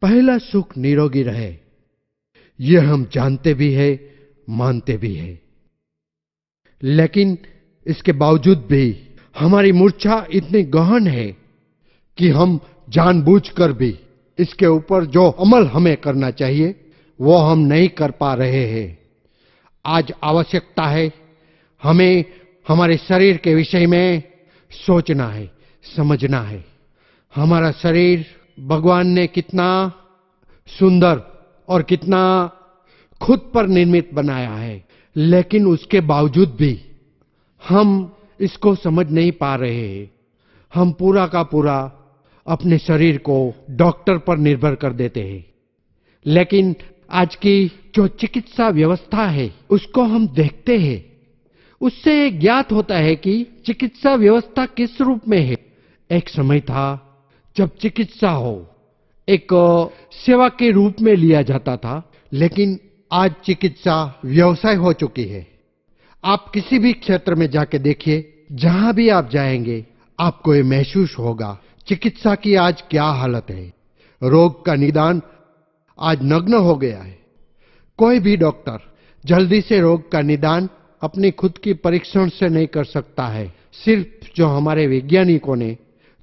पहला सुख निरोगी रहे, यह हम जानते भी है, मानते भी है। लेकिन इसके बावजूद भी हमारी मूर्छा इतनी गहन है कि हम जानबूझकर भी इसके ऊपर जो अमल हमें करना चाहिए वो हम नहीं कर पा रहे हैं। आज आवश्यकता है हमें हमारे शरीर के विषय में सोचना है, समझना है। हमारा शरीर भगवान ने कितना सुंदर और कितना खुद पर निर्मित बनाया है, लेकिन उसके बावजूद भी हम इसको समझ नहीं पा रहे हैं। हम पूरा का पूरा अपने शरीर को डॉक्टर पर निर्भर कर देते हैं। लेकिन आज की जो चिकित्सा व्यवस्था है उसको हम देखते हैं, उससे ज्ञात होता है कि चिकित्सा व्यवस्था किस रूप में है। एक समय था जब चिकित्सा हो एक सेवा के रूप में लिया जाता था, लेकिन आज चिकित्सा व्यवसाय हो चुकी है। आप किसी भी क्षेत्र में जाके देखिए, जहां भी आप जाएंगे आपको ये महसूस होगा चिकित्सा की आज क्या हालत है। रोग का निदान आज नग्न हो गया है। कोई भी डॉक्टर जल्दी से रोग का निदान अपनी खुद की परीक्षण से नहीं कर सकता है। सिर्फ जो हमारे वैज्ञानिकों ने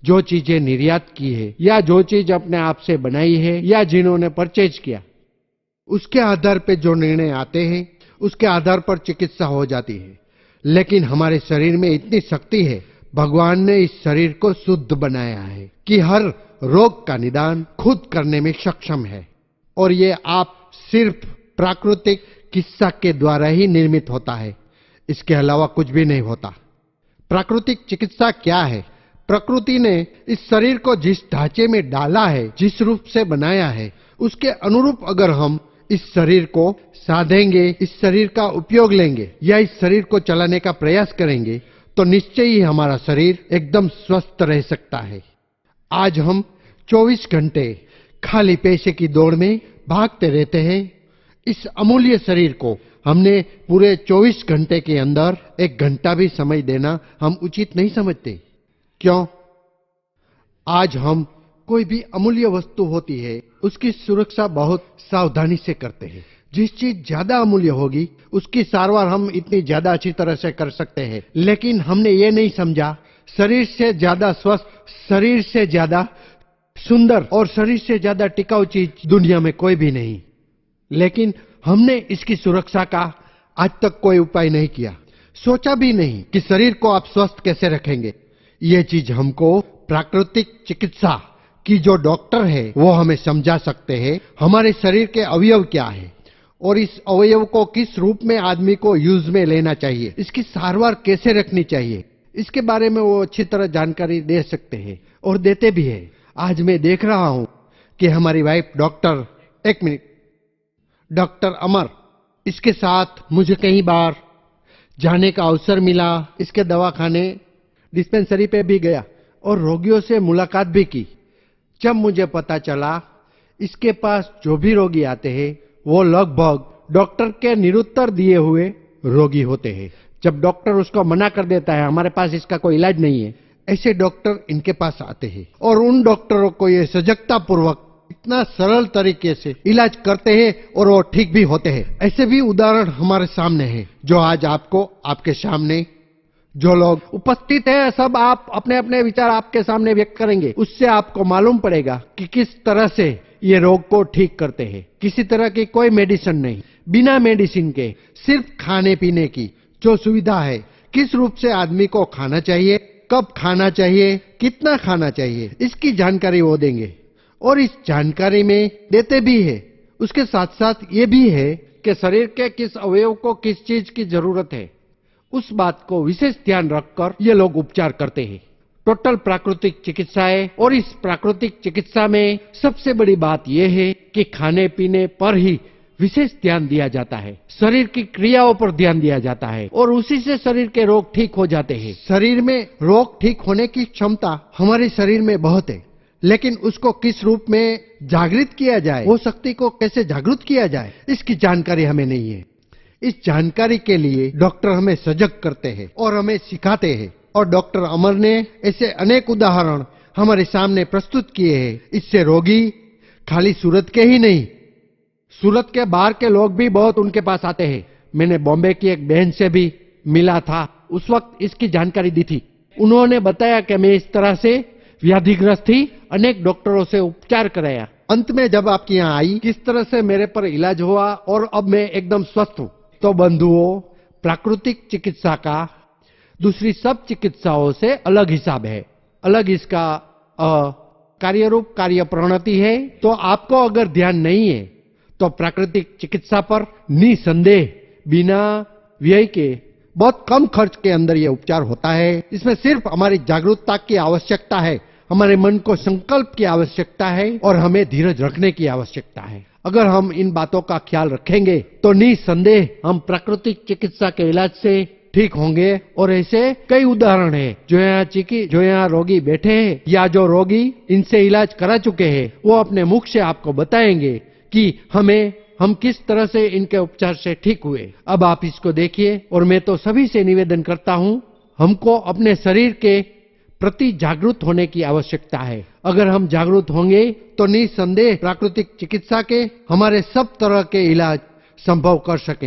जो चीजें निर्यात की है या जो चीज अपने आप से बनाई है या जिन्होंने परचेज किया, उसके आधार पर जो निर्णय आते हैं उसके आधार पर चिकित्सा हो जाती है। लेकिन हमारे शरीर में इतनी शक्ति है, भगवान ने इस शरीर को शुद्ध बनाया है कि हर रोग का निदान खुद करने में सक्षम है। और ये आप सिर्फ प्राकृतिक चिकित्सा के द्वारा ही निर्मित होता है, इसके अलावा कुछ भी नहीं होता। प्राकृतिक चिकित्सा क्या है? प्रकृति ने इस शरीर को जिस ढांचे में डाला है, जिस रूप से बनाया है, उसके अनुरूप अगर हम इस शरीर को साधेंगे, इस शरीर का उपयोग लेंगे या इस शरीर को चलाने का प्रयास करेंगे तो निश्चय ही हमारा शरीर एकदम स्वस्थ रह सकता है। आज हम 24 घंटे खाली पैसे की दौड़ में भागते रहते हैं। इस अमूल्य शरीर को हमने पूरे 24 घंटे के अंदर 1 घंटा भी समय देना हम उचित नहीं समझते। क्यों? आज हम कोई भी अमूल्य वस्तु होती है उसकी सुरक्षा बहुत सावधानी से करते हैं। जिस चीज ज्यादा अमूल्य होगी उसकी सारवार हम इतनी ज्यादा अच्छी तरह से कर सकते हैं, लेकिन हमने ये नहीं समझा शरीर से ज्यादा स्वस्थ, शरीर से ज्यादा सुंदर और शरीर से ज्यादा टिकाऊ चीज दुनिया में कोई भी नहीं। लेकिन हमने इसकी सुरक्षा का आज तक कोई उपाय नहीं किया, सोचा भी नहीं कि शरीर को आप स्वस्थ कैसे रखेंगे। ये चीज हमको प्राकृतिक चिकित्सा की जो डॉक्टर है वो हमें समझा सकते हैं। हमारे शरीर के अवयव क्या है और इस अवयव को किस रूप में आदमी को यूज में लेना चाहिए, इसकी सारवार कैसे रखनी चाहिए, इसके बारे में वो अच्छी तरह जानकारी दे सकते हैं और देते भी है। आज मैं देख रहा हूं कि हमारी वाइफ डॉक्टर, एक मिनट, डॉक्टर अमर, इसके साथ मुझे कई बार जाने का अवसर मिला। इसके दवाखाने डिस्पेंसरी पे भी गया और रोगियों से मुलाकात भी की। जब मुझे पता चला इसके पास जो भी रोगी आते हैं वो लगभग डॉक्टर के निरुत्तर दिए हुए रोगी होते हैं। जब डॉक्टर उसको मना कर देता है हमारे पास इसका कोई इलाज नहीं है, ऐसे डॉक्टर इनके पास आते हैं और उन डॉक्टरों को ये सजगता पूर्वक इतना सरल तरीके से इलाज करते हैं और वो ठीक भी होते हैं। ऐसे भी उदाहरण हमारे सामने हैं जो आज आपको, आपके सामने जो लोग उपस्थित हैं सब आप अपने अपने विचार आपके सामने व्यक्त करेंगे। उससे आपको मालूम पड़ेगा कि किस तरह से ये रोग को ठीक करते हैं। किसी तरह की कोई मेडिसिन नहीं, बिना मेडिसिन के सिर्फ खाने पीने की जो सुविधा है, किस रूप से आदमी को खाना चाहिए, कब खाना चाहिए, कितना खाना चाहिए, इसकी जानकारी वो देंगे। और इस जानकारी में देते भी है, उसके साथ साथ ये भी है कि शरीर के किस अवयव को किस चीज की जरूरत है, उस बात को विशेष ध्यान रखकर ये लोग उपचार करते हैं। टोटल प्राकृतिक चिकित्सा है और इस प्राकृतिक चिकित्सा में सबसे बड़ी बात यह है कि खाने पीने पर ही विशेष ध्यान दिया जाता है, शरीर की क्रियाओं पर ध्यान दिया जाता है और उसी से शरीर के रोग ठीक हो जाते हैं। शरीर में रोग ठीक होने की क्षमता हमारे शरीर में बहुत है, लेकिन उसको किस रूप में जागृत किया जाए, वो शक्ति को कैसे जागृत किया जाए, इसकी जानकारी हमें नहीं है। इस जानकारी के लिए डॉक्टर हमें सजग करते हैं और हमें सिखाते हैं और डॉक्टर अमर ने ऐसे अनेक उदाहरण हमारे सामने प्रस्तुत किए हैं। इससे रोगी खाली सूरत के ही नहीं, सूरत के बाहर के लोग भी बहुत उनके पास आते हैं। मैंने बॉम्बे की एक बहन से भी मिला था, उस वक्त इसकी जानकारी दी थी। उन्होंने बताया कि मैं इस तरह से व्याधिग्रस्त थी, अनेक डॉक्टरों से उपचार कराया, अंत में जब आपके यहाँ आई, किस तरह से मेरे पर इलाज हुआ और अब मैं एकदम स्वस्थ हूँ। तो बंधुओं, प्राकृतिक चिकित्सा का दूसरी सब चिकित्साओं से अलग हिसाब है, अलग इसका कार्यरूप कार्य प्रणाली है। तो आपको अगर ध्यान नहीं है तो प्राकृतिक चिकित्सा पर निसंदेह बिना व्यय के बहुत कम खर्च के अंदर यह उपचार होता है। इसमें सिर्फ हमारी जागरूकता की आवश्यकता है, हमारे मन को संकल्प की आवश्यकता है और हमें धीरज रखने की आवश्यकता है। अगर हम इन बातों का ख्याल रखेंगे तो निसंदेह हम प्राकृतिक चिकित्सा के इलाज से ठीक होंगे। और ऐसे कई उदाहरण हैं जो यहाँ रोगी बैठे हैं या जो रोगी इनसे इलाज करा चुके हैं, वो अपने मुख से आपको बताएंगे कि हम किस तरह से इनके उपचार से ठीक हुए। अब आप इसको देखिए। और मैं तो सभी से निवेदन करता हूं, हमको अपने शरीर के प्रति जागरूक होने की आवश्यकता है। अगर हम जागरूक होंगे तो निसंदेह प्राकृतिक चिकित्सा के हमारे सब तरह के इलाज संभव कर सकें।